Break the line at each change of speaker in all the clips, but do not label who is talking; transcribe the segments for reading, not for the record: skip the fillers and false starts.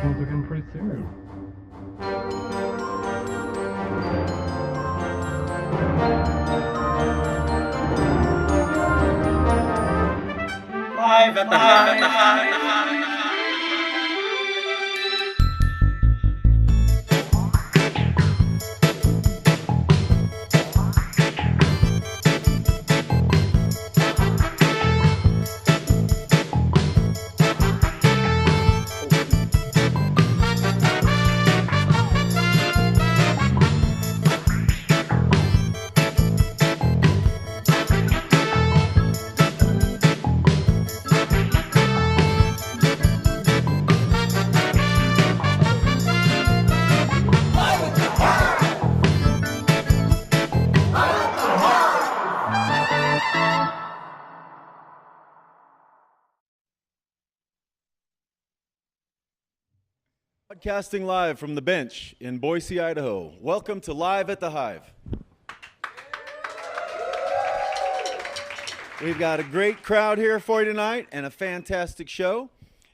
One's looking pretty serious.
Live at the Hive.
Broadcasting live from the bench in Boise, Idaho. Welcome to Live at the Hive. We've got a great crowd here for you tonight and a fantastic show.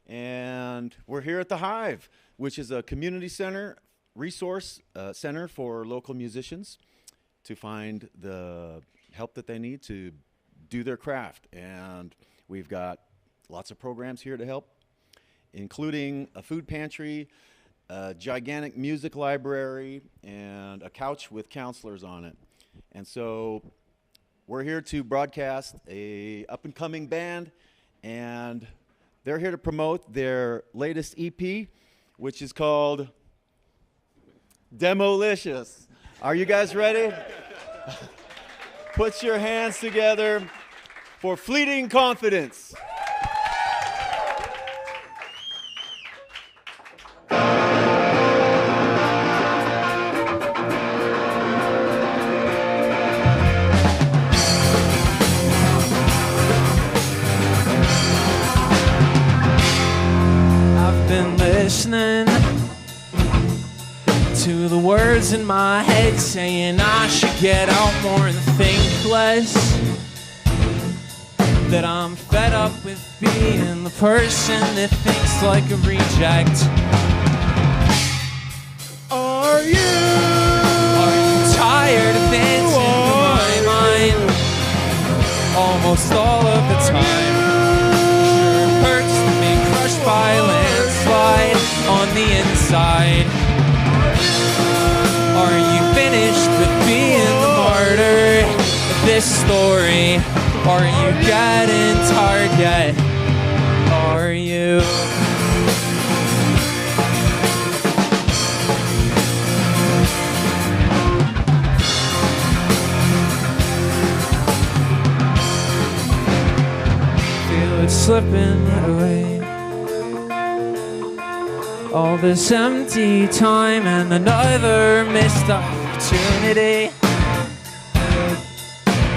And we're here at the Hive, which is a community center, resource center for local musicians to find the help that they need to do their craft. And we've got lots of programs here to help, including a food pantry, a gigantic music library, and a couch with counselors on it. And so we're here to broadcast a up-and-coming band, and they're here to promote their latest EP, which is called Demolicious. Are you guys ready? Put your hands together for Fleeting Confidence.
Listening to the words in my head saying I should get out more and think less, that I'm fed up with being the person that thinks like a reject. Are you tired of dancing in my mind almost all of the time? Sure hurts to be crushed by landslide on the inside. Are you finished with being the martyr of this story? Are you getting tired yet? Are you? Feel it slipping away. All this empty time and another missed opportunity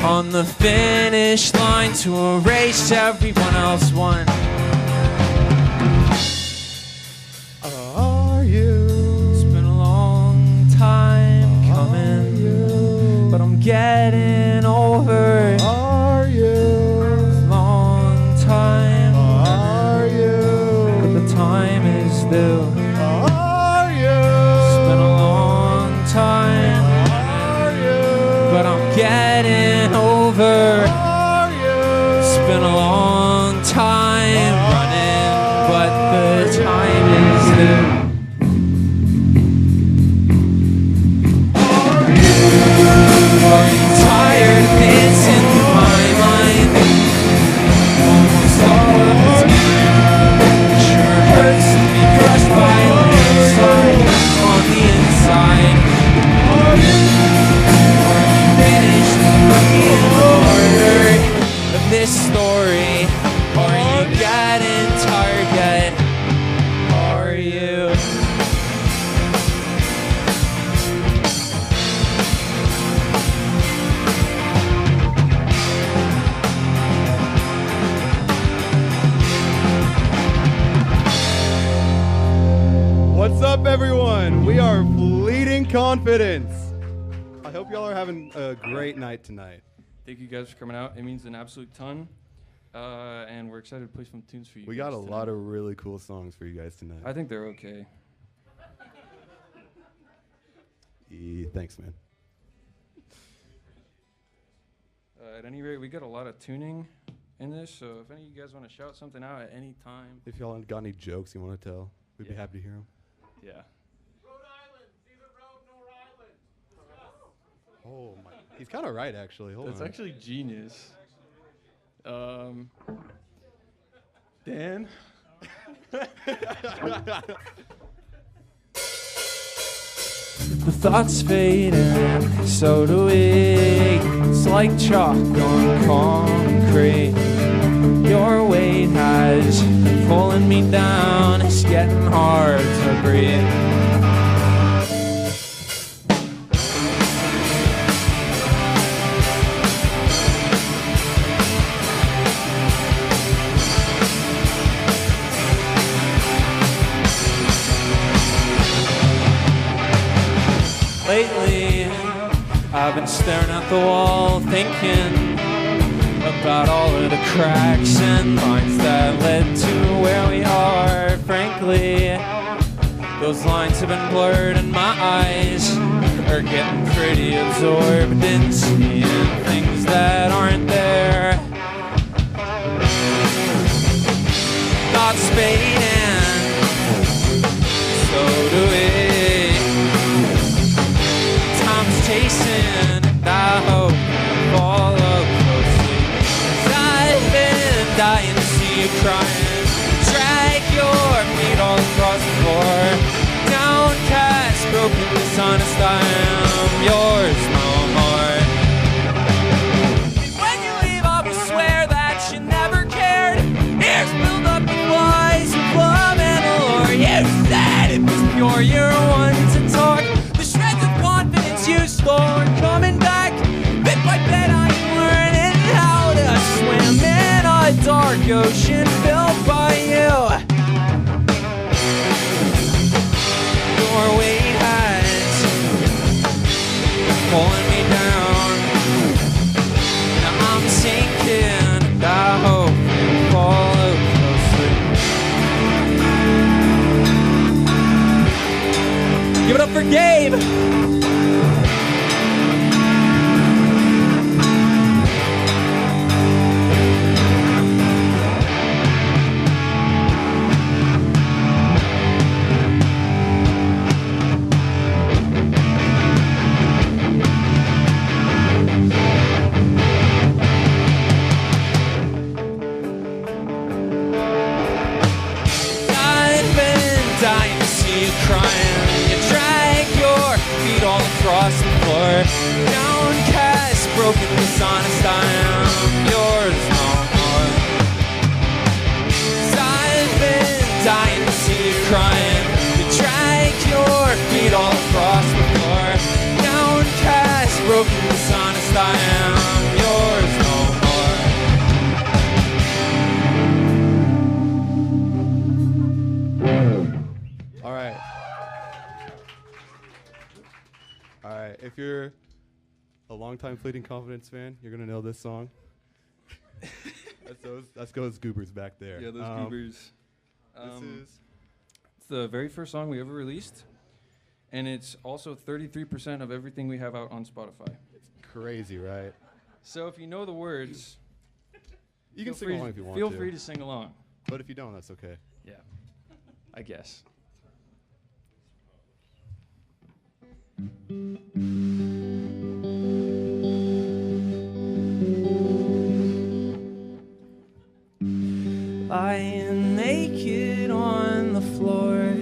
on the finish line to erase everyone else won.
Are you?
It's been a long time coming, but I'm getting over it.
Are you?
Long time,
Are you?
but the time is due.
Are you?
It's been a long time,
Are you?
but I'm getting over.
Are you?
It's been a long time running, but the time is due. Are you tired of dancing through my mind? Almost all of the time. It sure hurts to be crushed by a landslide on the inside. Are you finished being the martyr of this story? Are you getting tired yet? Are you?
What's up, everyone? We are Fleeting Confidence. I hope y'all are having a great night tonight.
Thank you guys for coming out. It means an absolute ton. And we're excited to play some tunes for you.
We got a lot of really cool songs for you guys tonight.
I think they're okay.
Thanks, man.
At any rate, we got a lot of tuning in this, so if any of you guys want to shout something out at any time.
If y'all got any jokes you want to tell, we'd be happy to hear them.
Yeah.
Rhode Island, neither road nor island.
Oh my! He's kind of right, actually. Hold
That's
on.
actually genius. Dan?
The thoughts fade and so do we. It's like chalk on concrete. Your weight has been pulling me down. It's getting hard to breathe. Lately, I've been staring at the wall, thinking about all of the cracks and lines that led to where we are. Frankly, those lines have been blurred and my eyes are getting pretty absorbed in seeing things that aren't there. Thoughts fade and so do we. Chasing, and I hope you follow closely. 'Cause I've been dying to see you crying. Drag your feet all across the floor. Downcast, broken, dishonest, I am yours no more. And when you leave, I will swear that you never cared. Ears filled up with lies of love and allure. You said it was pure, you're one to talk. You start coming back, bit by bit I'm learning how to swim in a dark ocean filled by you. Your weight has pulling me down. Now I'm sinking and I hope you follow closely. Give it up for Gabe! Across the floor, downcast, broken, dishonest, I am yours no more. 'Cause I've been dying to see you crying. You drag your feet all across the floor, downcast, broken, dishonest, I am yours no more.
All right. Alright, if you're a longtime Fleeting Confidence fan, you're gonna know this song. That's those goobers back there.
Yeah, those goobers.
It's
the very first song we ever released, and it's also 33% of everything we have out on Spotify.
It's crazy, right?
So if you know the words,
you can sing along if you want to.
Feel free to sing along.
But if you don't, that's okay.
Yeah, I guess.
Lying naked on the floor,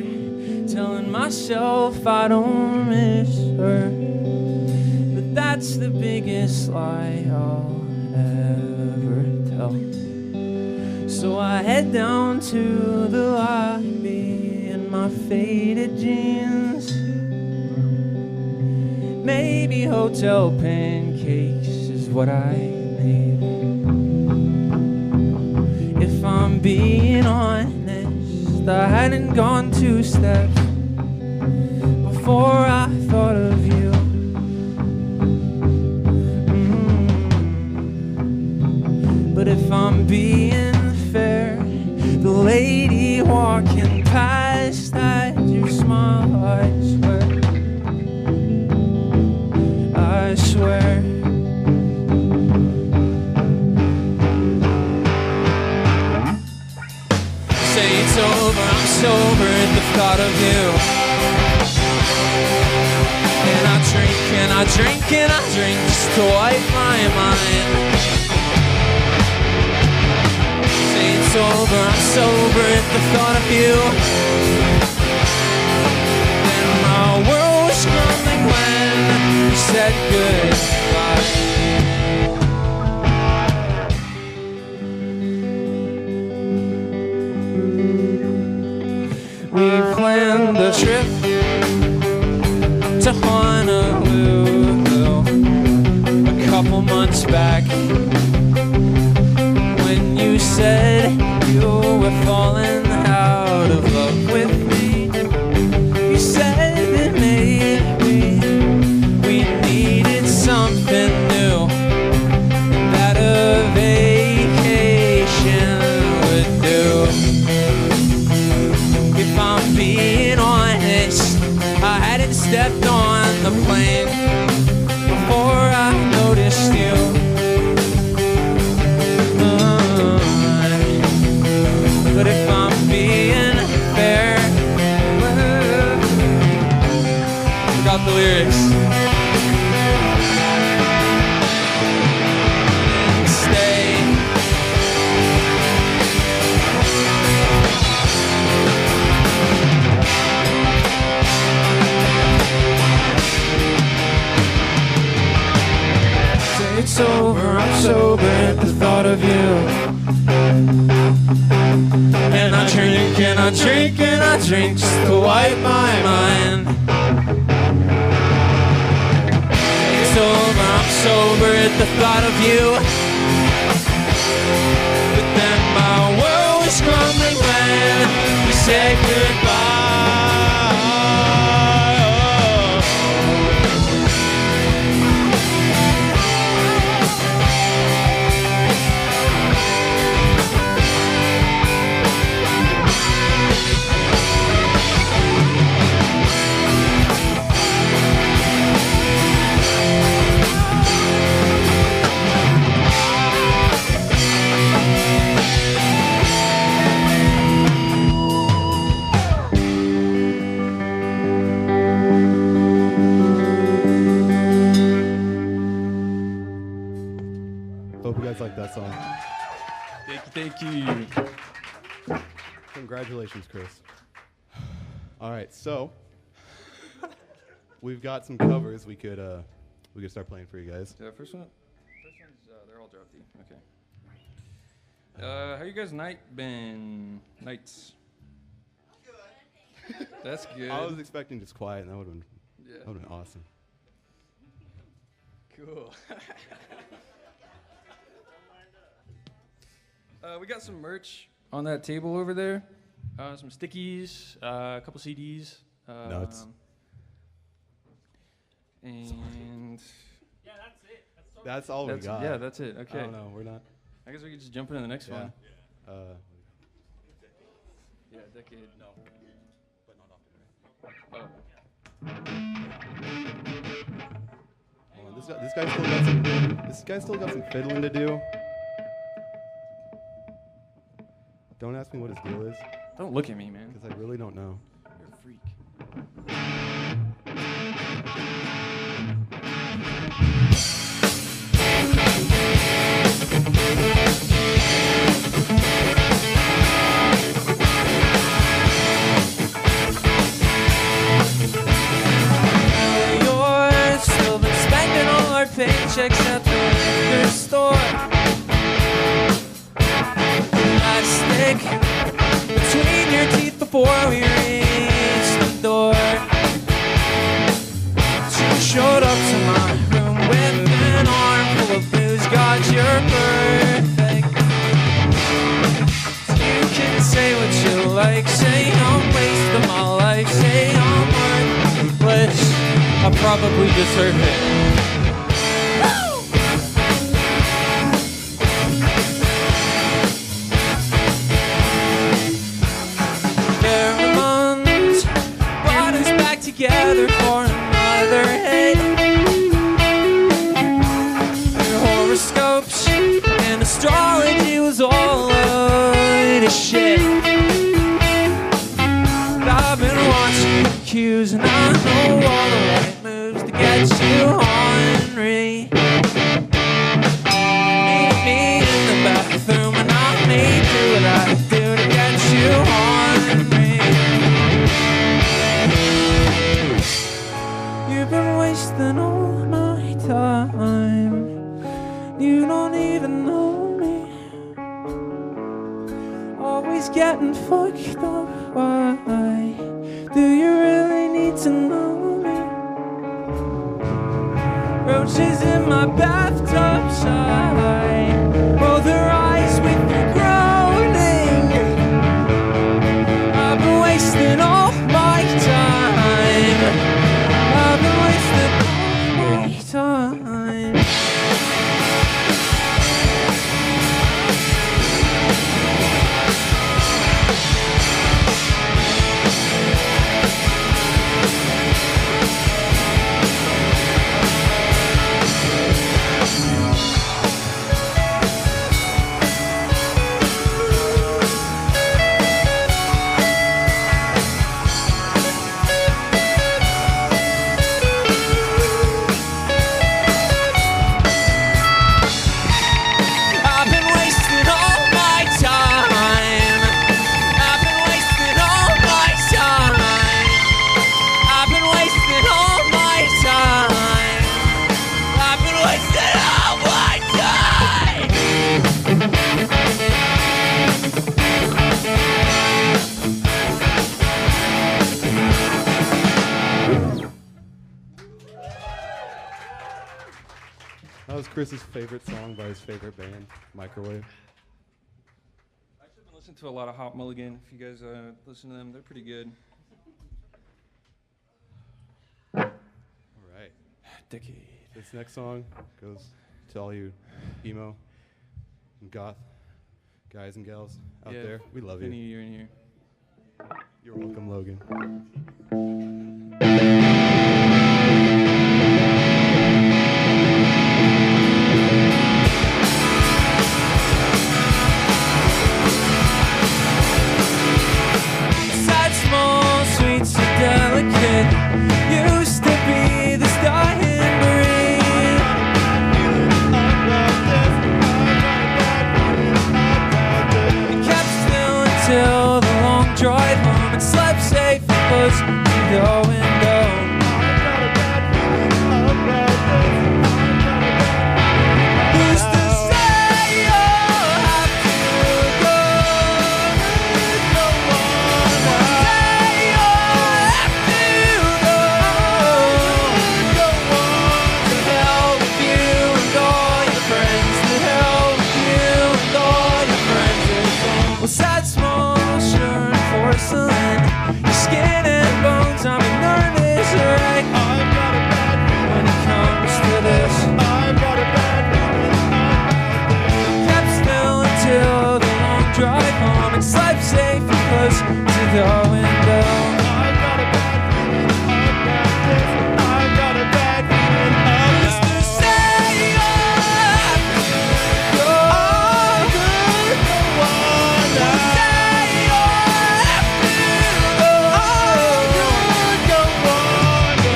telling myself I don't miss her. But that's the biggest lie I'll ever tell. So I head down to the lobby in my faded jeans. Maybe hotel pancakes is what I need. If I'm being honest, I hadn't gone 2 steps before I thought of you. But if I'm I'm being fair, the lady walking past had your smile, I swear. Say it's over, I'm sober at the thought of you. And I drink and I drink and I drink just to wipe my mind. Say it's over, I'm sober at the thought of you. And my world was crumbling when you said goodbye. We planned the trip to Honolulu a couple months back, when you said you were falling out of love with me. You said that maybe we needed something new, that a vacation would do. If I'm being honest, I hadn't stepped on the plane before I noticed you. But if I'm being fair, forgot the lyrics. Stay. It's over, I'm sober at the thought of you. And I drink and I drink and I drink just to wipe my mind. It's over, I'm sober at the thought of you. But then my world was crumbling when we said goodbye.
Hope you guys like that song.
Thank you.
Congratulations, Chris. All right, so we've got some covers we could start playing for you guys.
The first one's they're all drop D. Okay. How you guys' nights? Good. That's good.
I was expecting just quiet, and that would have
Yeah.
been awesome.
Cool. We got some merch on that table over there. Some stickies, a couple CDs.
Nuts.
And
That's all we got.
yeah, that's it. Okay.
I don't know. We're not.
I guess we could just jump into the next
Yeah.
one.
Yeah,
Decade. No.
but not often.
Oh.
Hold on, this guy still got some fiddling to do. Don't ask me what his deal is,
Don't look at me, man.
because I really don't know.
You're a freak.
You're still been spending all our paychecks at the liquor store. Plastic between your teeth before we reach the door. She showed up to my room with an armful of booze. God, you're perfect. You can say what you like, say I'm wasting my life, say I'm worthless. I probably deserve it. shit. But I've been watching the cues, and I know all the right moves to get you ornery. Meet me in the bathroom, and I may do what I do to get you ornery. You've been wasting all my time. You don't even know me. Always getting fucked up. Why do you really need to know me? Roaches in my bathtub side, roll their eyes with your groaning. I've been wasting all my time. I've been wasting all my time.
That was Chris's favorite song by his favorite band, Microwave.
I've been listening to a lot of Hot Mulligan. If you guys listen to them, they're pretty good.
All right.
Decade.
This next song goes to all you emo and goth guys and gals out there. We love
Any
you.
of you in here.
You're welcome, Logan.
Sad, small, sweet, so delicate. Used to be this dying breed. It kept still until the long drive home, and slept safe because you go and go. Who's to say you'll have to go? No one say you'll have to go. To hell with you and all your friends. To hell with you and all your friends. Well, sad, small, sure, and porcelain. Your skin and bones, I'm nervous, right? When it comes to this, kept still until the long drive home, and slept safe because to go and go. Who's to say you'll have to go? Say you'll have to go.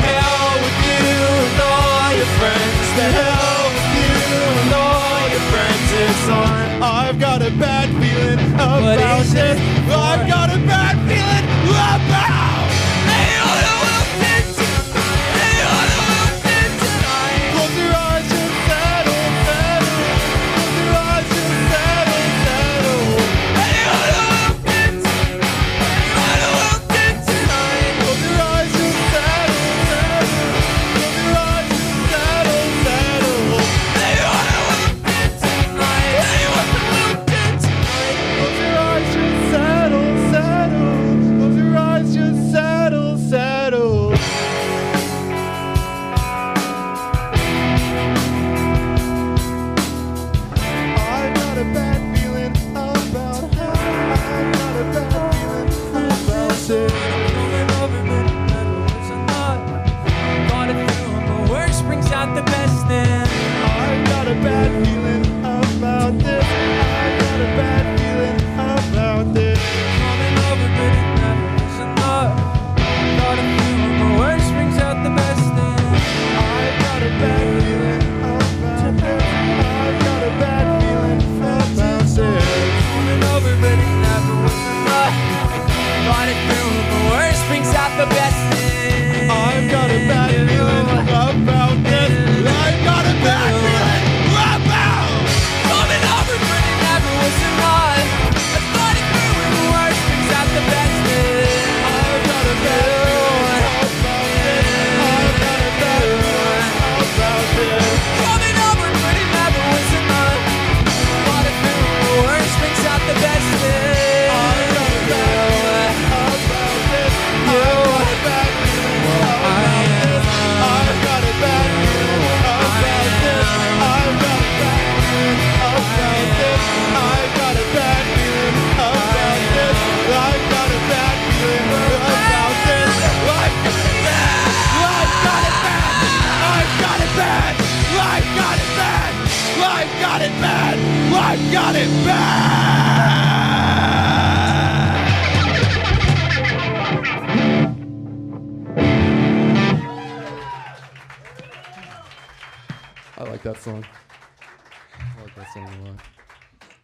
Hell with you and all your friends. To hell with you and all your friends. It's on.
I've got a bad feeling
What
about
is
this.
it?
I've got a bad feeling about.
They ought to walk into. They ought to walk in tonight.
Close your eyes and settle, settle. Close your eyes and settle, settle.
They ought to walk into. They ought to walk in tonight.
Close your eyes and settle, settle. Close your eyes and settle, settle.
They ought to walk in tonight. They ought to walk in tonight.
Close your eyes and settle, settle.
it back.
I like that song. I like that song a lot.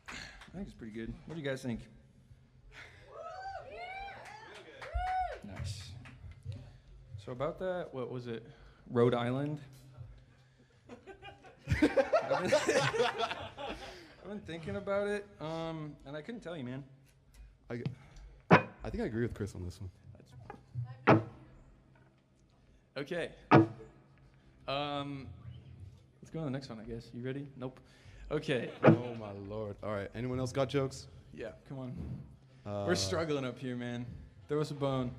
I think it's pretty good. What do you guys think? Nice. So about that, what was it? Rhode Island? I've been thinking about it, and I couldn't tell you, man.
I think I agree with Chris on this one.
Okay. Let's go on to the next one, I guess. You ready? Nope. Okay.
Oh my lord. All right. Anyone else got jokes?
Yeah, come on. We're struggling up here, man. Throw us a bone.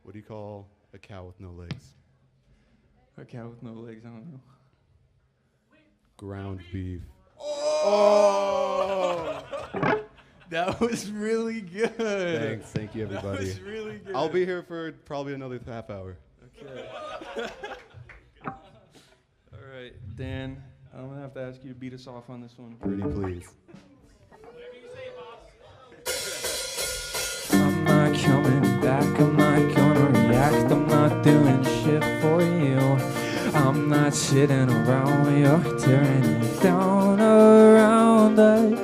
What do you call a cow with no legs?
A cow with no legs, I don't know.
Ground beef.
Oh! That was really good.
Thanks. Thank you,
That
everybody.
was really good.
I'll be here for probably another half hour.
Okay. All right, Dan, I'm going to have to ask you to beat us off on this one.
Pretty please.
I'm not coming back, I'm not gonna react, I'm not doing shit for you. I'm not sitting around when you're tearing it down around us.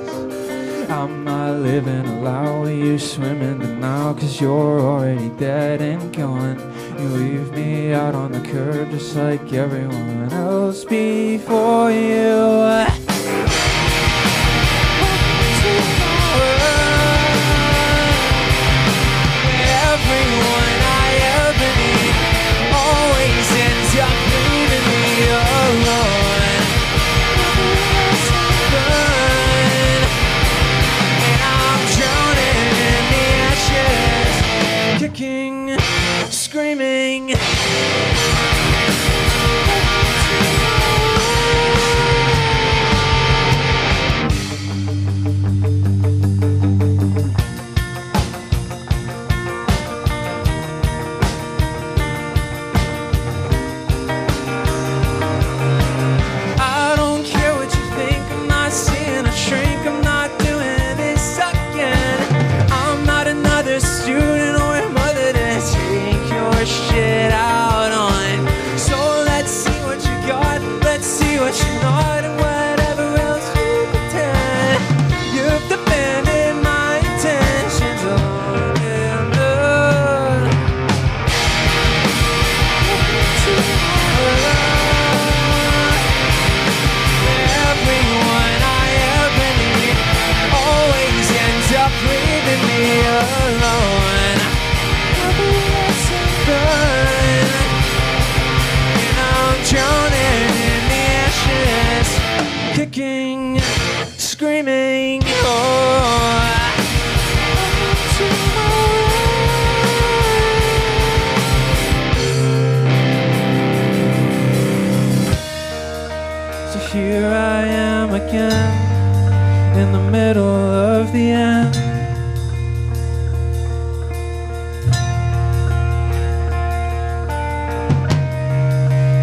I'm not living aloud with you swimming denial, cause you're already dead and gone. You leave me out on the curb just like everyone else before you. Everyone I ever need always ends up leaving me alone. And I'm drowning in the ashes, kicking, screaming. I don't care what you think, I'm not seeing a shrink, I'm not doing this again. I'm not another student or a mother to take your shit out on. So let's see what you got, let's see what you're not, and whatever else you pretend. You've defended my intentions long enough. Everyone I ever need always ends up leaving me alone. And I'm drowning in the ashes, kicking, screaming. So here I am again, in the middle of the end.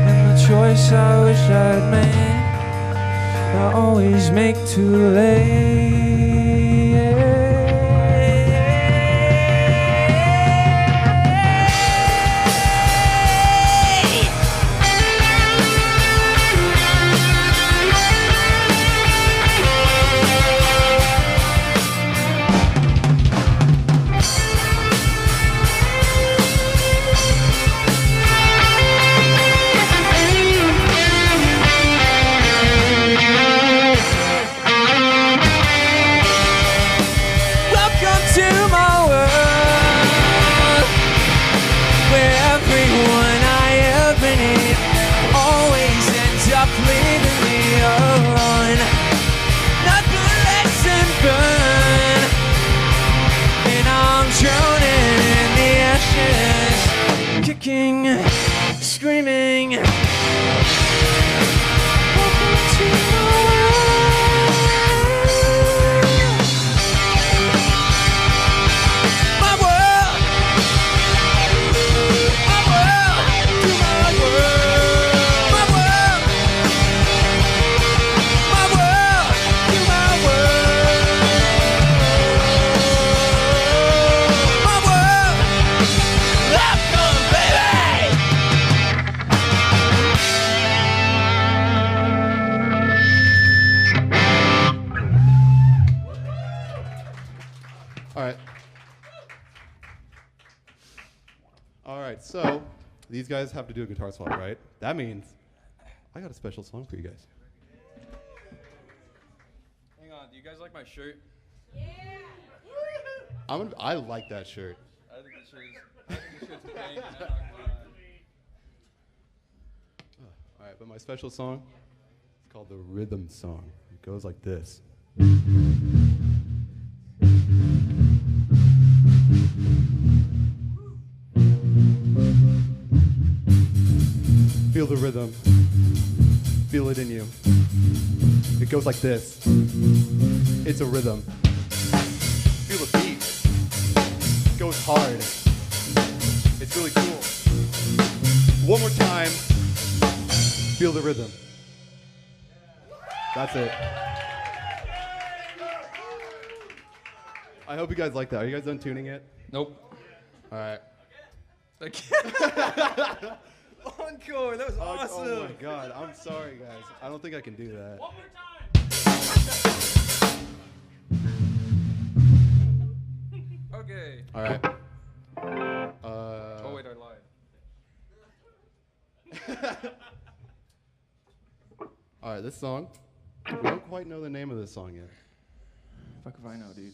And the choice I wish I'd made, I always make too late.
right, so these guys have to do a guitar solo, right? That means I got a special song for you guys.
Hang on, do you guys like my shirt?
I like that shirt.
I think the shirt's banging. I'm not gonna lie.
All right, but my special song is called the Rhythm Song. It goes like this. Feel the rhythm. Feel it in you. It goes like this. It's a rhythm. Feel the beat. It goes hard. It's really cool. One more time. Feel the rhythm. That's it. I hope you guys like that. Are you guys done tuning it?
Nope.
All right.
Encore, that was awesome.
Oh my God, I'm sorry guys. I don't think I can do that.
One more time.
Okay.
All right.
Oh wait, I lied.
All right, this song. We don't quite know the name of this song yet.
Fuck if I know, dude.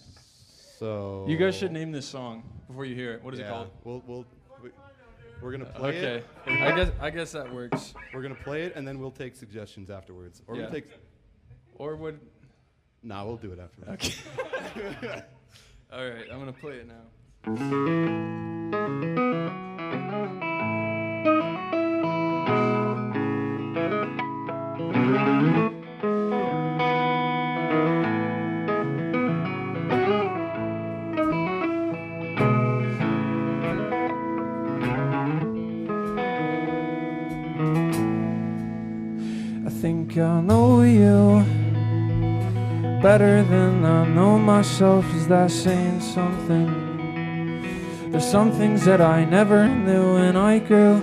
So
You guys should name this song before you hear it. What is it called?
We're gonna play
Okay.
it.
I guess that works.
We're gonna play it and then we'll take suggestions afterwards. Or
Yeah.
we'll take.
Or would.
Nah, we'll do it afterwards.
Okay. All right, I'm gonna play it now. I think I know you better than I know myself. Is that saying something? There's some things that I never knew when I grew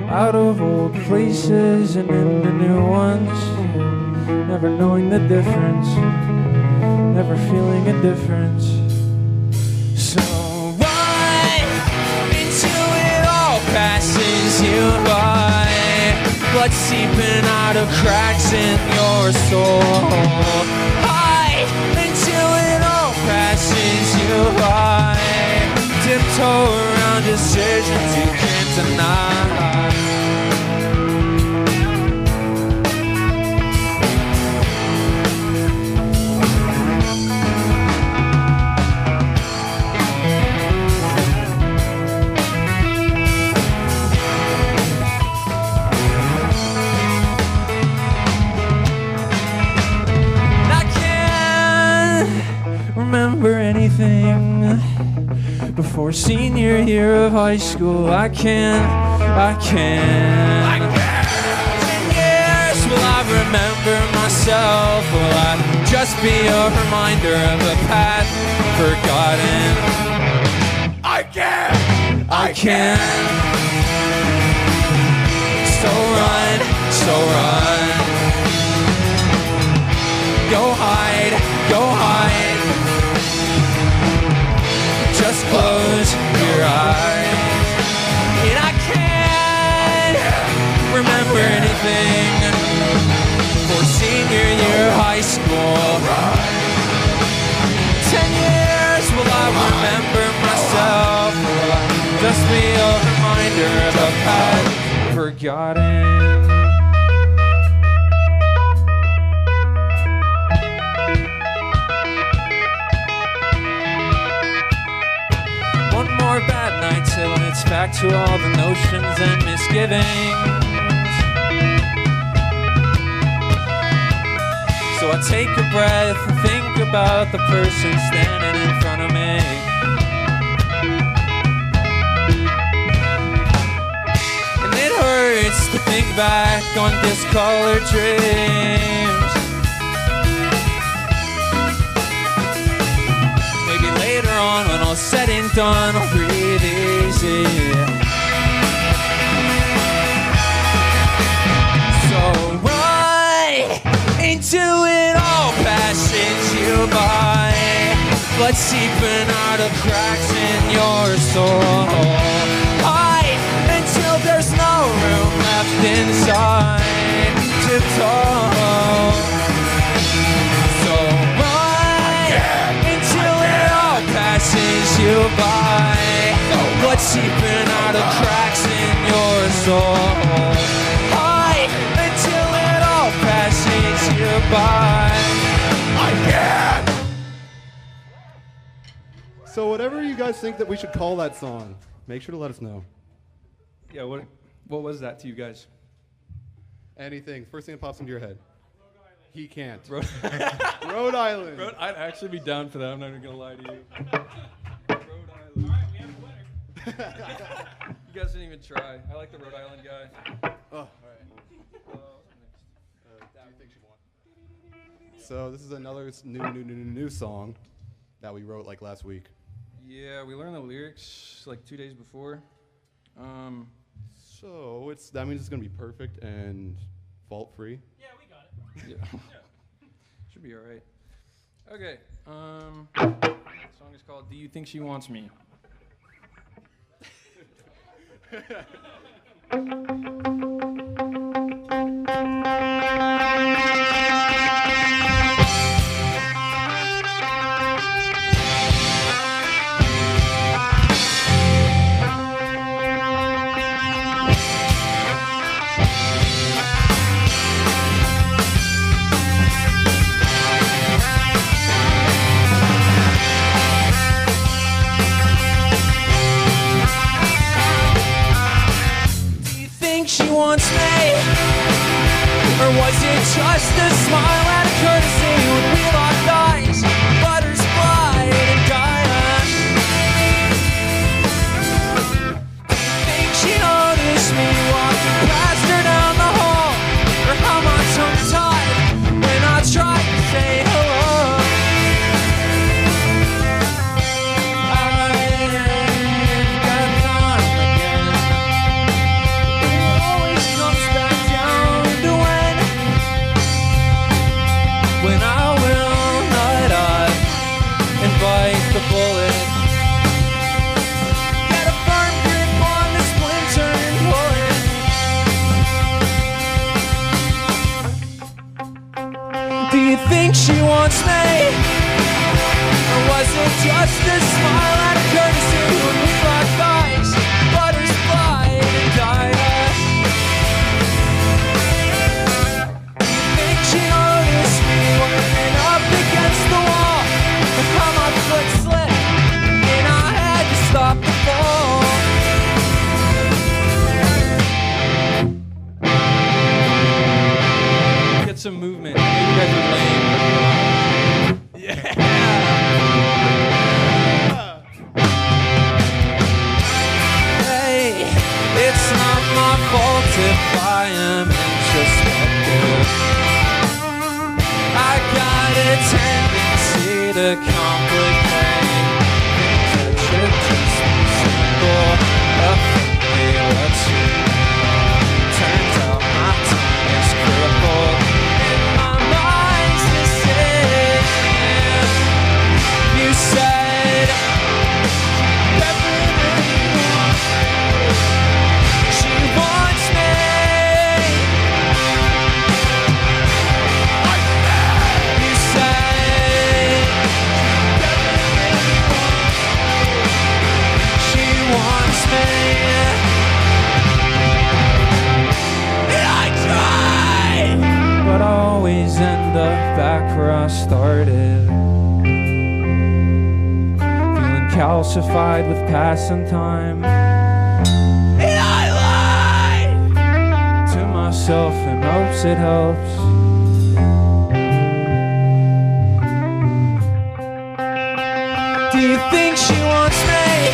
out of old places and into new ones, never knowing the difference, never feeling a difference. So right into it all passes you by, blood seeping out of cracks in your soul. Hide until it all passes you by, tiptoe around decisions you can't deny. Remember anything before senior year of high school? I can't. 10 years, will I remember myself? Will I just be a reminder of a path forgotten? I can't. So run. Go hide. Just close your eyes. And I can't remember anything for senior year of high school. 10 years, will I remember myself? Will I just be a reminder of a path forgotten? Bad night till it's back to all the notions and misgivings. So I take a breath and think about the person standing in front of me. And it hurts to think back on discolored dreams. Later on, when all's said and done, I'll breathe easy. So right into it all passes you by, blood seeping out
out of cracks in your soul. Hide until there's no room left inside to talk. So run until it all passes you by. What's seeping out of cracks in your soul? Hide until it all passes you by. I can't.
So whatever you guys think that we should call that song, make sure to let us know.
Yeah, what was that to you guys?
Anything. First thing that pops into your head. He can't.
Rhode
Rhode Island.
I'd actually be down for that. I'm not even gonna lie to you. Rhode Island. You guys didn't even try. I like the Rhode Island guy.
Oh, all right. So this is another new song that we wrote like last week.
Yeah, we learned the lyrics like 2 days before.
So that means it's gonna be perfect and fault free.
Yeah, we got it.
Yeah. Should be all right. Okay. The song is called "Do You Think She Wants Me?"
She wants me, or was it just a smile out of courtesy when we locked eyes, butters fly and die? Do you think she noticed me walking past her down the hall, or how my tongue tied when I tried to say hello? When I will not bite the bullet. Get a firm grip on the splintered bullet. Do you think she wants me? Or was it just a smile out of courtesy when we locked eyes? Butters fly and die. She noticed me working up against the wall, and how my foot slipped, and I had to stop the fall.
Get some movement. You guys are lame. Yeah.
Hey, it's not my fault if I am introspective. I got a tendency to complicate things that should just be simple. A thing lets you know. Turns out my tongue is crippled, and my mind's decision. You said she wants me.
But I always end up back where I started, feeling calcified with passing time.
And I lied
To myself in hopes it helps.
Do you think she wants me?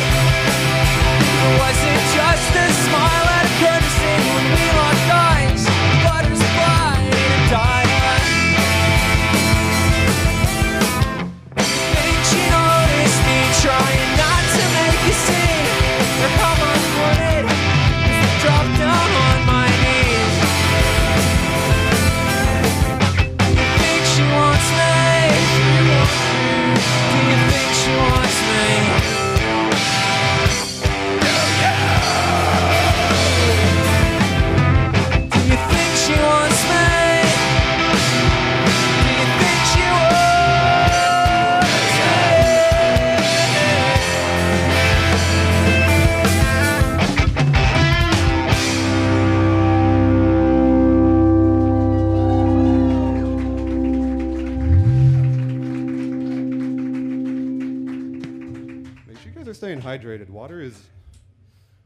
Or was it just a smile out of courtesy when we locked eyes? Butters fly and die. Do you think she noticed me trying not to make a scene? Or how much would it drop down on my knees?
staying hydrated. Water is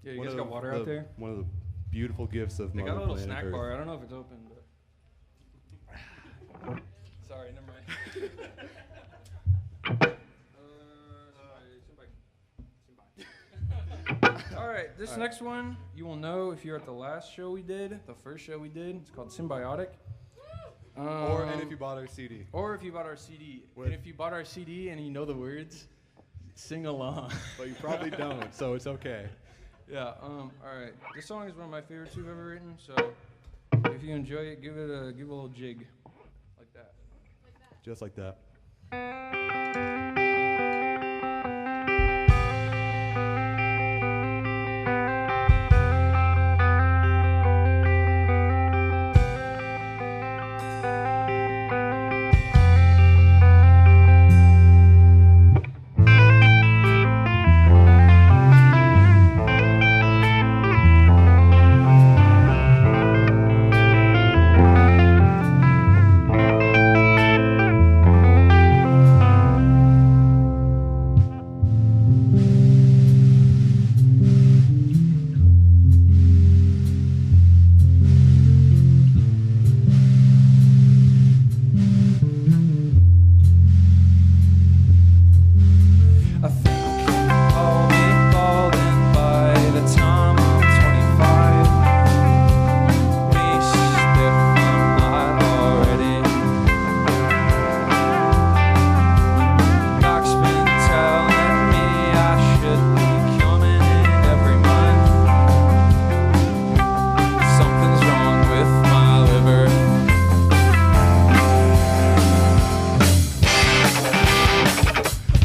Yeah, you guys got water out there?
one of the beautiful gifts of
They
Mother
got a little
Planet
snack
Earth.
bar. I don't know if it's open, but. Sorry, never mind. All right, this next one you will know if you're at the last show we did, the first show we did. It's called Symbiotic.
And if you bought our CD.
Or if you bought our CD. And if you bought our CD and you know the words, sing along.
But you probably don't, so it's okay.
Yeah. All right. This song is one of my favorites we've ever written. So if you enjoy it, give it a little jig, like that.
Just like that.
I think I'll be balding by the time I'm 25. At least if I'm not already. Doc's been telling me I should be coming in every month. Something's wrong with my liver.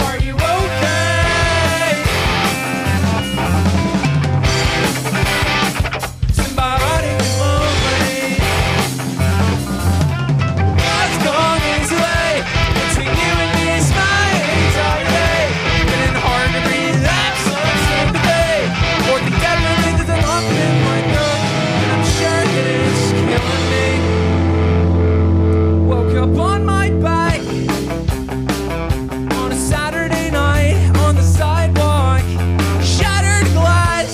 Are you okay? Symbiotic and lonely. What's gone this way? Between you and me is my anxiety. Getting hard to breathe, have some sympathy. For the dead remains is a lump in my throat, and I'm sure that it's killing me. Woke up on my bike on a Saturday night on the sidewalk. Shattered glass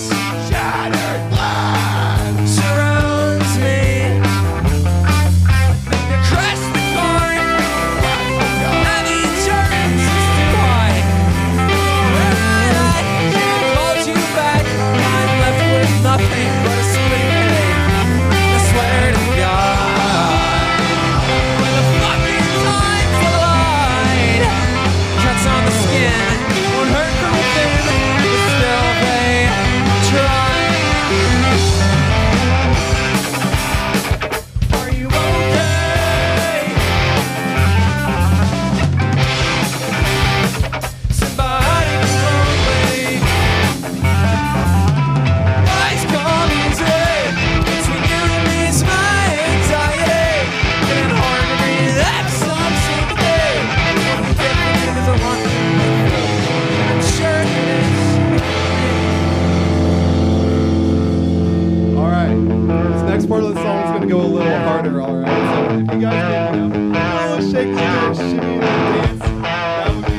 surrounds me. Think to crash the car. Heavy turns is too high. And I called you back. I'm left with nothing but a split headache. I swear to God, when the fucking time's aligned, cuts on the skin won't hurt from within, but still they try. Are you okay? Symbiotic and lonely. Lies come easy. Between you and me is my anxiety. Getting hard to breathe, have some sympathy. Is a lump in my throat. I'm sure it is.
All right. This next part of the song is going to go a little harder, all right? So if you guys can, a little shake, shimmy, and dance, that would be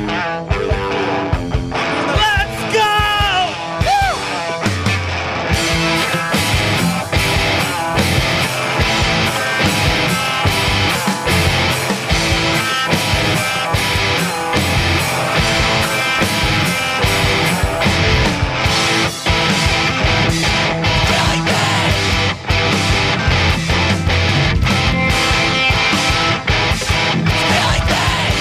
really cool.
Let's go!
Like that.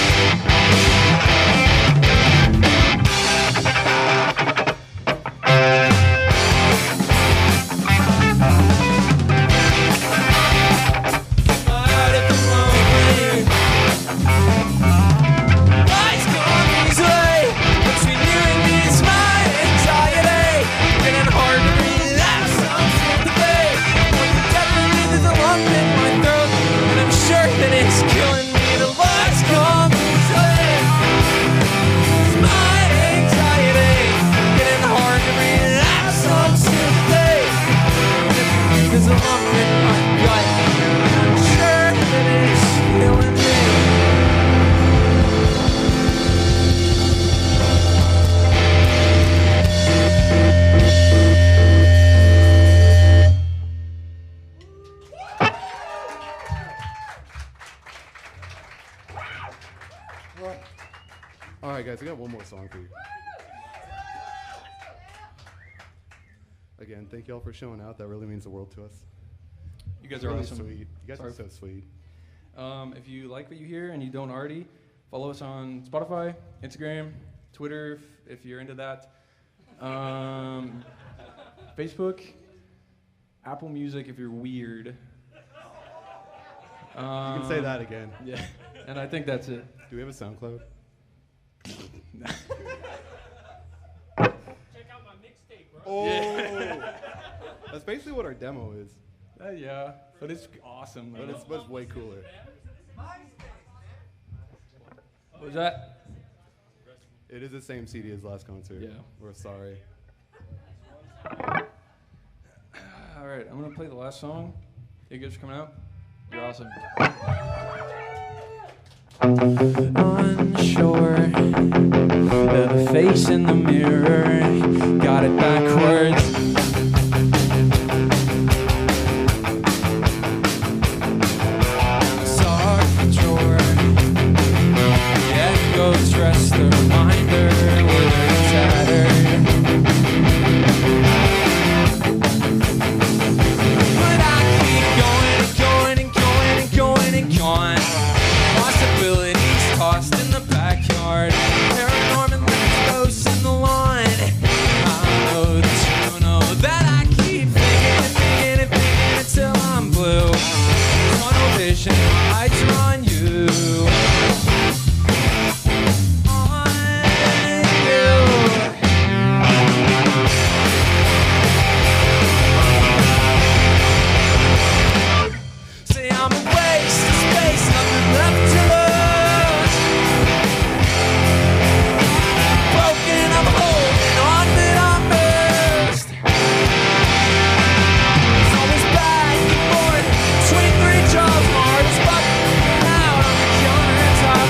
All right, guys, I got one more song for you. Again, thank you all for showing out. That really means the world to us.
You guys
It's
are
really
awesome.
sweet. You guys
Sorry.
are so sweet.
If you like what you hear and you don't already, follow us on Spotify, Instagram, Twitter if you're into that, Facebook, Apple Music if you're weird.
You can say that again.
Yeah, and I think that's it.
Do we have a SoundCloud? Oh, that's basically what our demo is,
Yeah, but it's awesome.
but it's way cooler.
What was that?
It is the same CD as last concert.
Yeah.
We're sorry.
All right, I'm gonna play the last song. You guys for coming out. You're awesome. Unsure of the face in the mirror, got it backwards. Sock drawer, echoes dressed a reminder with a tattered. But I keep going and going and going and going and going. Possibilities tossed in the backyard. Paranormal ghosts in the lawn. I know that you know that I keep thinking and thinking and thinking until I'm blue. Tunnel vision, lights are on you. Say I'm a waste of space, nothing left to lose. Broken, I'm holding on, but I'm burst. It's always back and forth, 23 jobs, my heart is bucking out on the countertop.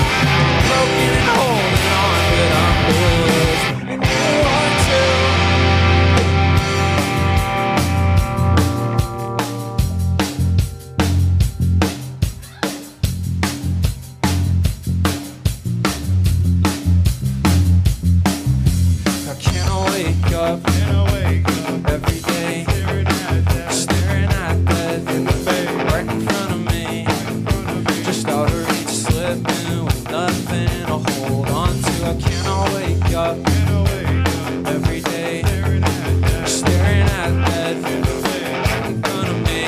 Broken and holding on, but I'm bruised, and you are too. How can I wake up every day, staring at death right in front of me, just out of reach, slipping with nothing to hold on to? How can I wake up every day, staring at death right in front of me,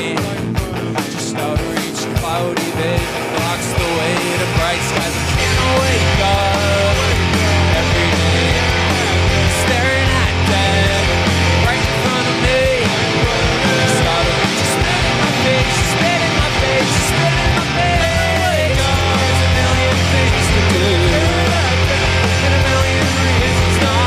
just out of reach, cloudy vision blocks the way to bright skies? How can I wake up every day, staring at death right in front of me? Just out of reach, spit in my face, spit in my face, spit in my face. There's a million things to do, and a million reasons not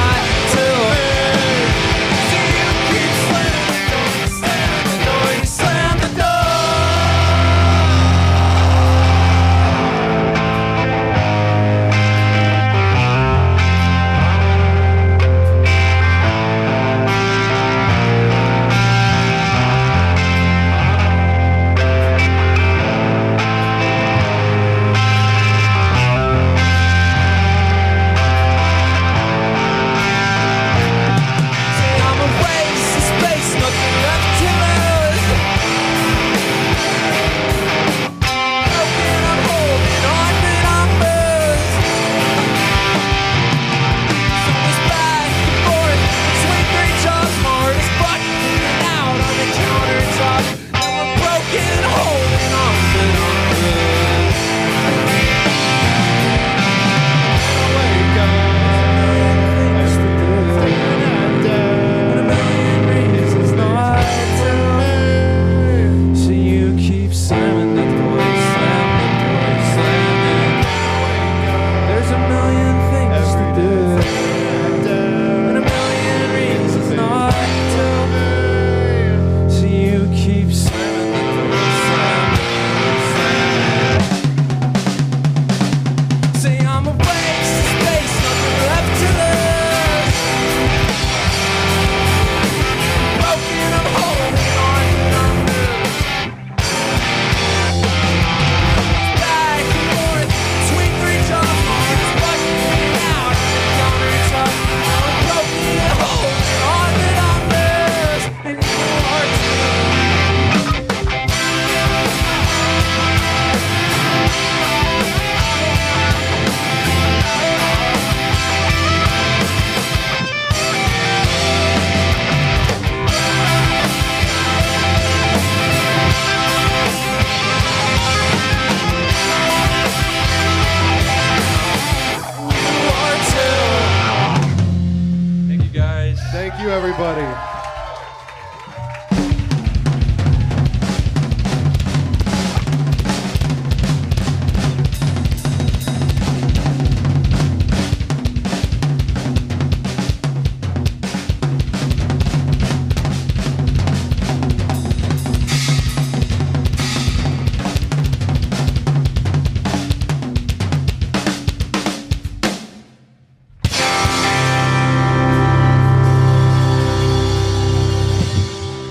you, everybody.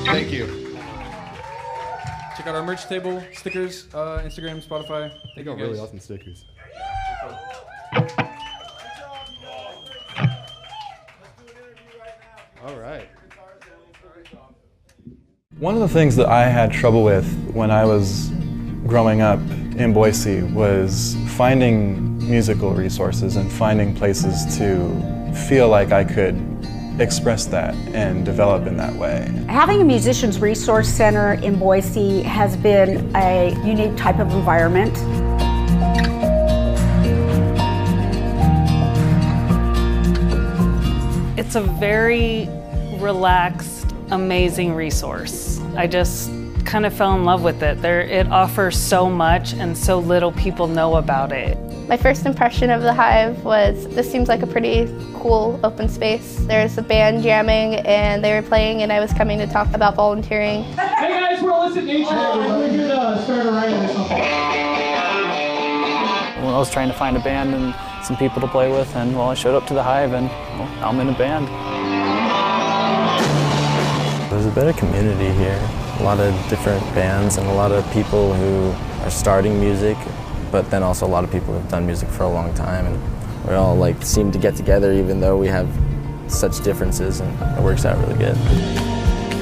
Thank you.
Check out our merch table, stickers, Instagram, Spotify.
They
Thank
got
you
really
guys.
awesome stickers. All right.
One of the things that I had trouble with when I was growing up in Boise was finding musical resources and finding places to feel like I could express that and develop in that way.
Having a musician's resource center in Boise has been a unique type of environment.
It's a very relaxed, amazing resource. I just kind of fell in love with it. It offers so much and so little people know about it.
My first impression of the Hive was this seems like a pretty cool open space. There's a band jamming and they were playing and I was coming to talk about volunteering.
Hey guys, we're Illicit Nature. We're here to start a riot or something.
Well, I was trying to find a band and some people to play with, and well, I showed up to the Hive and well, now I'm in a band.
There's a better community here. A lot of different bands and a lot of people who are starting music, but then also a lot of people who've done music for a long time, and we all like seem to get together even though we have such differences, and it works out really good.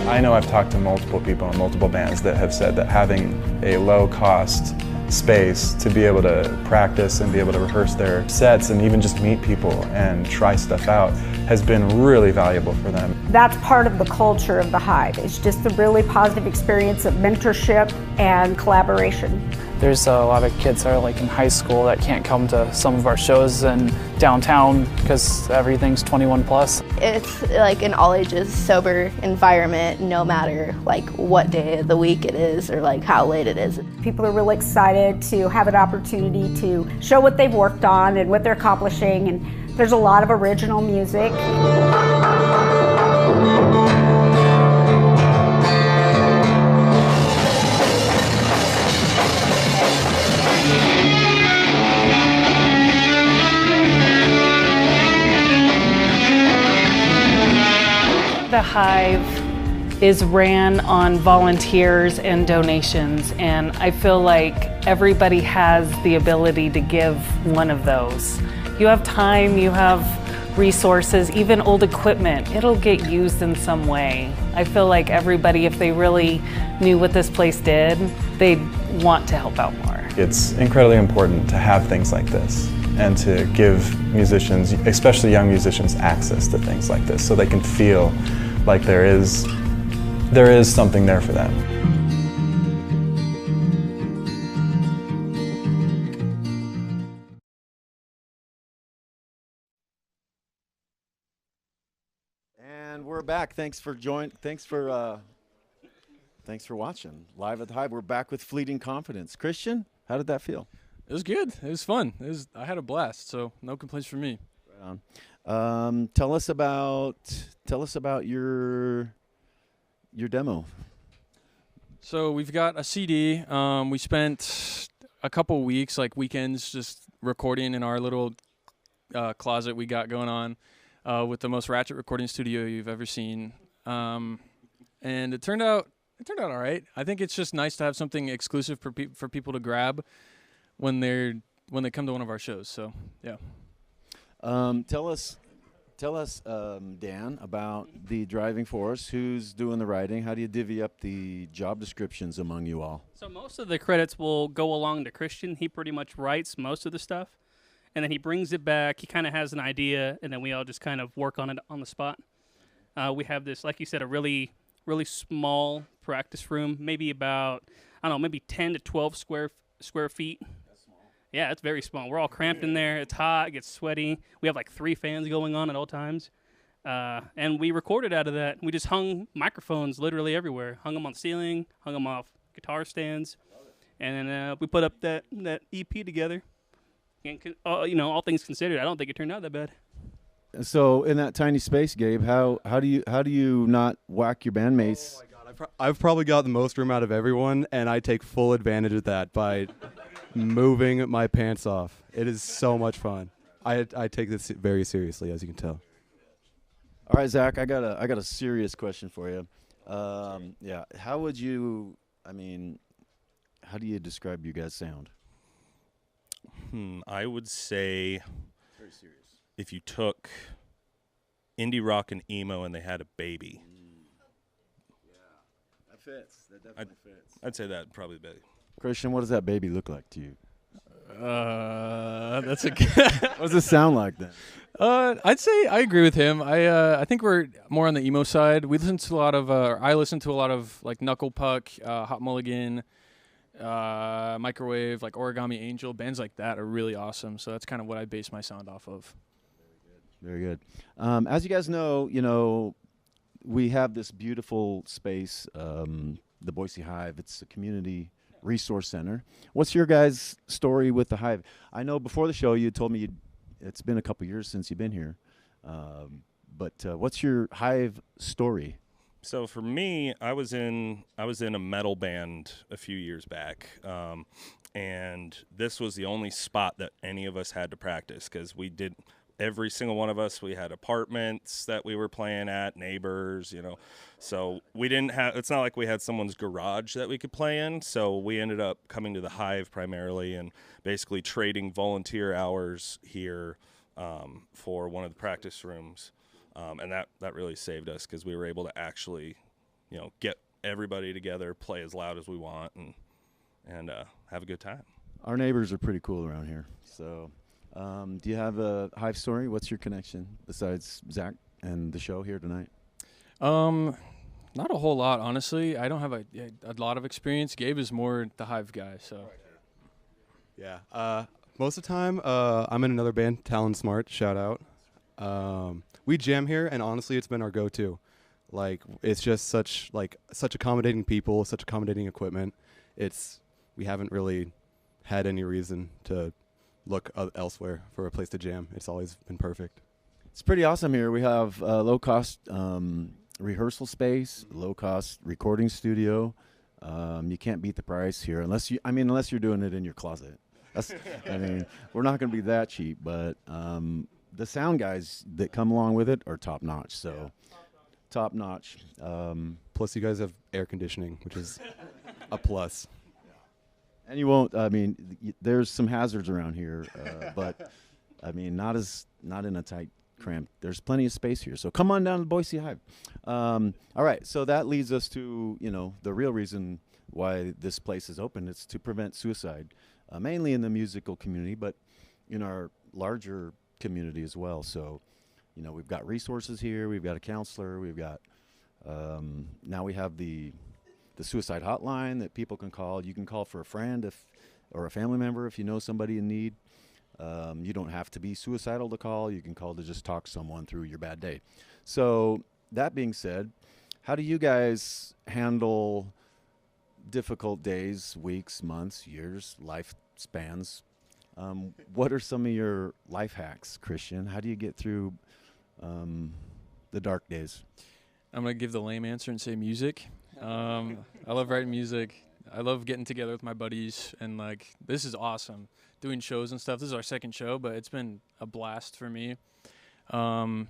I know I've talked to multiple people in multiple bands that have said that having a low-cost space to be able to practice and be able to rehearse their sets and even just meet people and try stuff out has been really valuable for them.
That's part of the culture of the Hive. It's just a really positive experience of mentorship and collaboration.
There's a lot of kids that are like in high school that can't come to some of our shows in downtown because everything's 21 plus.
It's like an all ages sober environment no matter like what day of the week it is or like how late it is.
People are really excited to have an opportunity to show what they've worked on and what they're accomplishing, and there's a lot of original music.
The Hive is ran on volunteers and donations, and I feel like everybody has the ability to give one of those. You have time, you have resources, even old equipment, it'll get used in some way. I feel like everybody, if they really knew what this place did, they'd want to help out more.
It's incredibly important to have things like this and to give musicians, especially young musicians, access to things like this so they can feel like there is something there for them.
And we're back. Thanks for watching Live at the Hive. We're back with Fleeting Confidence. Christian, how did that feel?
It was good. It was fun. I had a blast, so no complaints from me.
Right on. Tell us about your demo.
So we've got a CD. We spent a couple weeks, like weekends, just recording in our little closet we got going on with the most ratchet recording studio you've ever seen. And it turned out all right. I think it's just nice to have something exclusive for people to grab when they come to one of our shows. So yeah.
Tell us, Dan, about the driving force. Who's doing the writing? How do you divvy up the job descriptions among you all?
So most of the credits will go along to Christian. He pretty much writes most of the stuff, and then he brings it back. He kind of has an idea, and then we all just kind of work on it on the spot. We have this, like you said, a really, really small practice room, maybe about, I don't know, maybe 10 to 12 square feet. Yeah, it's very small. We're all cramped in there. It's hot. It gets sweaty. We have like 3 fans going on at all times. And we recorded out of that. We just hung microphones literally everywhere. Hung them on the ceiling, hung them off guitar stands, and then we put up that EP together. And all things considered, I don't think it turned out that bad.
So in that tiny space, Gabe, how do you not whack your bandmates?
Oh my God, I've probably got the most room out of everyone, and I take full advantage of that by moving my pants off. It is so much fun. I take this very seriously, as you can tell.
All right, Zach, I got a serious question for you. Yeah, how would you? I mean, how do you describe you guys' sound?
I would say
Very serious.
if you took indie rock and emo and they had a baby.
Yeah, that fits. That definitely fits.
I'd say that probably the baby.
Christian, what does that baby look like to you?
That's a.
What does it sound like then?
I'd say I agree with him. I think we're more on the emo side. We listen to a lot of. I listen to a lot of like Knuckle Puck, Hot Mulligan, Microwave, like Origami Angel. Bands like that are really awesome. So that's kind of what I base my sound off of.
Very good. As you guys know, we have this beautiful space, the Boise Hive. It's a community resource center. What's your guys' story with the Hive? I know before the show you told me it's been a couple years since you've been here, but what's your Hive story?
So for me, I was in a metal band a few years back, and this was the only spot that any of us had to practice because every single one of us, we had apartments that we were playing at, neighbors, so we didn't have, it's not like we had someone's garage that we could play in. So we ended up coming to the Hive primarily and basically trading volunteer hours here for one of the practice rooms. And that really saved us because we were able to actually, get everybody together, play as loud as we want, and have a good time. Our
neighbors are pretty cool around here. So do you have a Hive story? What's your connection besides Zach and the show here tonight?
Not a whole lot, honestly. I don't have a lot of experience. Gabe is more the Hive guy, so.
Yeah. Most of the time, I'm in another band, Talon Smart. Shout out. We jam here, and honestly, it's been our go-to. Like, it's just such accommodating people, such accommodating equipment. We haven't really had any reason to look elsewhere for a place to jam. It's always been perfect.
It's pretty awesome here. We have low-cost rehearsal space, low-cost recording studio. You can't beat the price here unless you're doing it in your closet. We're not going to be that cheap, but the sound guys that come along with it are top-notch. So, top-notch.
Plus, you guys have air conditioning, which is a plus.
And you won't. There's some hazards around here, but not in a tight cramp. There's plenty of space here, so come on down to Boise Hive. All right, so that leads us to the real reason why this place is open. It's to prevent suicide, mainly in the musical community, but in our larger community as well. So, we've got resources here. We've got a counselor. We've got now we have the suicide hotline that people can call. You can call for a friend or a family member if you know somebody in need. You don't have to be suicidal to call. You can call to just talk someone through your bad day. So that being said, how do you guys handle difficult days, weeks, months, years, lifespans? What are some of your life hacks, Christian? How do you get through the dark days?
I'm going to give the lame answer and say music. I love writing music. I love getting together with my buddies, and this is awesome. Doing shows and stuff. This is our second show, but it's been a blast for me. And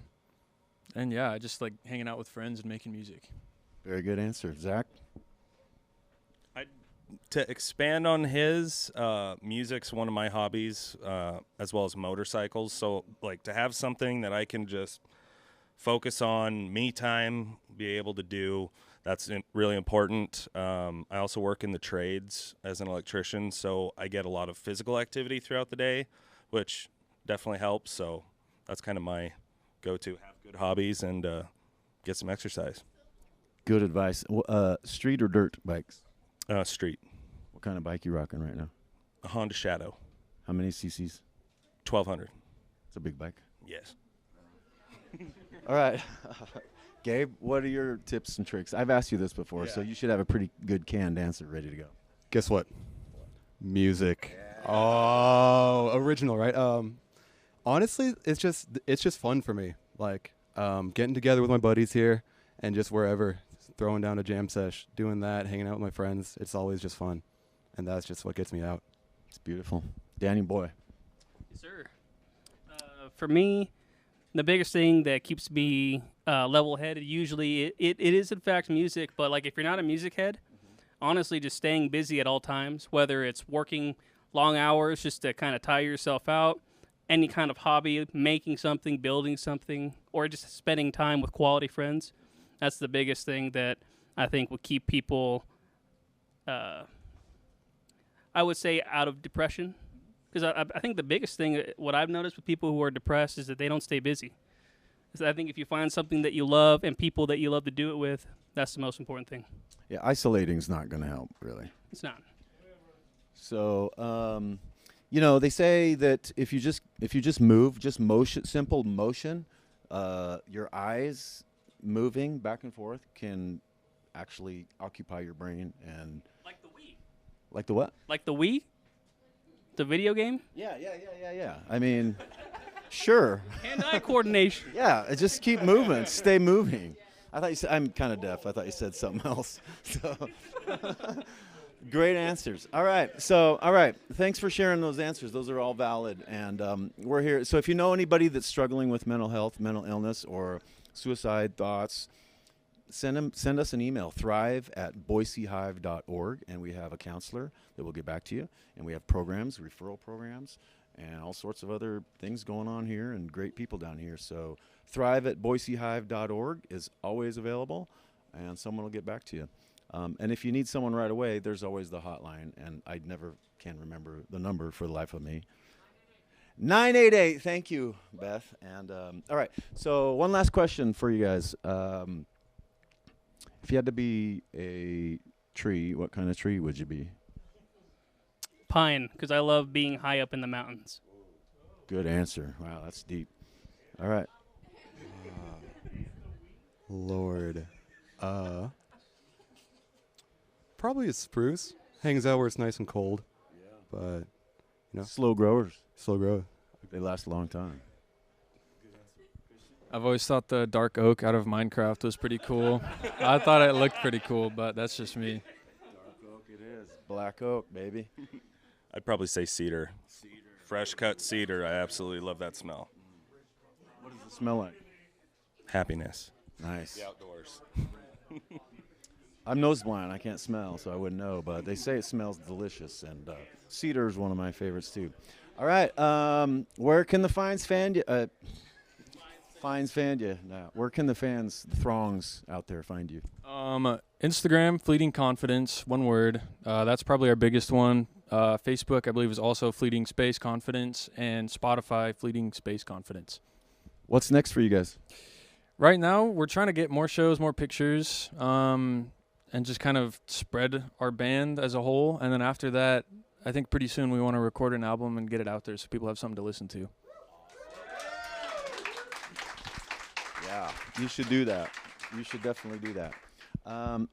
yeah, I just like hanging out with friends and making music.
Very good answer. Zach?
To expand on his, music's one of my hobbies, as well as motorcycles. So to have something that I can just focus on, me time, be able to do, that's really important. I also work in the trades as an electrician, so I get a lot of physical activity throughout the day, which definitely helps. So that's kind of my go-to, have good hobbies and get some exercise.
Good advice. Street or dirt bikes?
Street.
What kind of bike you rocking right now?
A Honda Shadow.
How many cc's?
1,200.
It's a big bike.
Yes.
All right. Gabe, what are your tips and tricks? I've asked you this before, so you should have a pretty good canned answer ready to go.
Guess what? Music. Oh, original, right? Honestly, it's just fun for me. Like getting together with my buddies here and just wherever, throwing down a jam sesh, doing that, hanging out with my friends. It's always just fun, and that's just what gets me out.
It's beautiful. Danny boy.
Yes, sir. For me, the biggest thing that keeps me level-headed, usually it is in fact music, but like if you're not a music head, honestly just staying busy at all times, whether it's working long hours just to kind of tire yourself out, any kind of hobby, making something, building something, or just spending time with quality friends. That's the biggest thing that I think will keep people, I would say, out of depression. Because I think the biggest thing, what I've noticed with people who are depressed is that they don't stay busy. So I think if you find something that you love and people that you love to do it with, that's the most important thing.
Yeah, isolating's not going to help, really.
It's not.
So, they say that if you just move, just motion, simple motion, your eyes moving back and forth can actually occupy your brain and.
Like the Wii.
Like the what?
Like the Wii. The video game?
Yeah. I mean, sure.
Hand-eye coordination.
Yeah, just keep moving. Stay moving. I thought you said, I'm kind of deaf. I thought you said something else. So, great answers. All right. Thanks for sharing those answers. Those are all valid. And we're here. So if you know anybody that's struggling with mental health, mental illness, or suicide thoughts, send us an email, thrive@boisehive.org, and we have a counselor that will get back to you. And we have programs, referral programs, and all sorts of other things going on here, and great people down here. So thrive@boisehive.org is always available, and someone will get back to you. And if you need someone right away, there's always the hotline, and I never can remember the number for the life of me. 988. Thank you, Beth. And all right, so one last question for you guys. If you had to be a tree, what kind of tree would you be?
Pine, because I love being high up in the mountains.
Good answer. Wow, that's deep. All right.
Lord. Probably a spruce. Hangs out where it's nice and cold. Yeah. But,
slow growers.
Slow growth.
They last a long time.
I've always thought the dark oak out of Minecraft was pretty cool. I thought it looked pretty cool, but that's just me.
Dark oak it is. Black oak, baby.
I'd probably say cedar. Fresh cut cedar. I absolutely love that smell.
What does it smell like?
Happiness.
Nice.
The outdoors.
I'm nose blind. I can't smell, so I wouldn't know. But they say it smells delicious, and cedar is one of my favorites too. All right. Where can the Fines fan you? Fines fan you now. Where can the throngs out there find you?
Instagram, Fleeting Confidence, one word. That's probably our biggest one. Facebook, I believe, is also Fleeting Space Confidence, and Spotify, Fleeting Space Confidence.
What's next for you guys?
Right now, we're trying to get more shows, more pictures, and just kind of spread our band as a whole. And then after that, I think pretty soon we want to record an album and get it out there so people have something to listen to.
Yeah, you should do that. You should definitely do that. I'm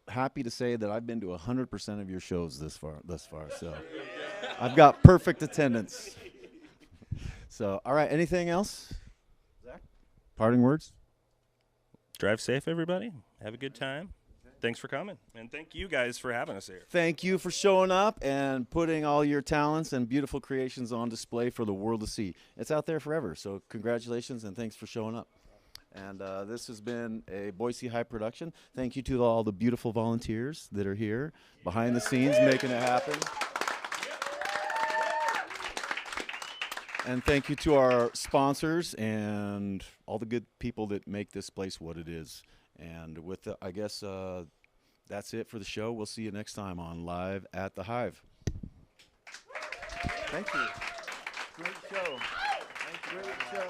happy to say that I've been to 100% of your shows thus far. So I've got perfect attendance. So, all right, anything else? Zach? Parting words?
Drive safe, everybody. Have a good time. Thanks for coming. And thank you guys for having us here.
Thank you for showing up and putting all your talents and beautiful creations on display for the world to see. It's out there forever. So congratulations and thanks for showing up. And this has been a Boise Hive production. Thank you to all the beautiful volunteers that are here behind the scenes making it happen. And thank you to our sponsors and all the good people that make this place what it is. And with the, I guess that's it for the show. We'll see you next time on Live at the Hive. Thank you. Great show. Great show.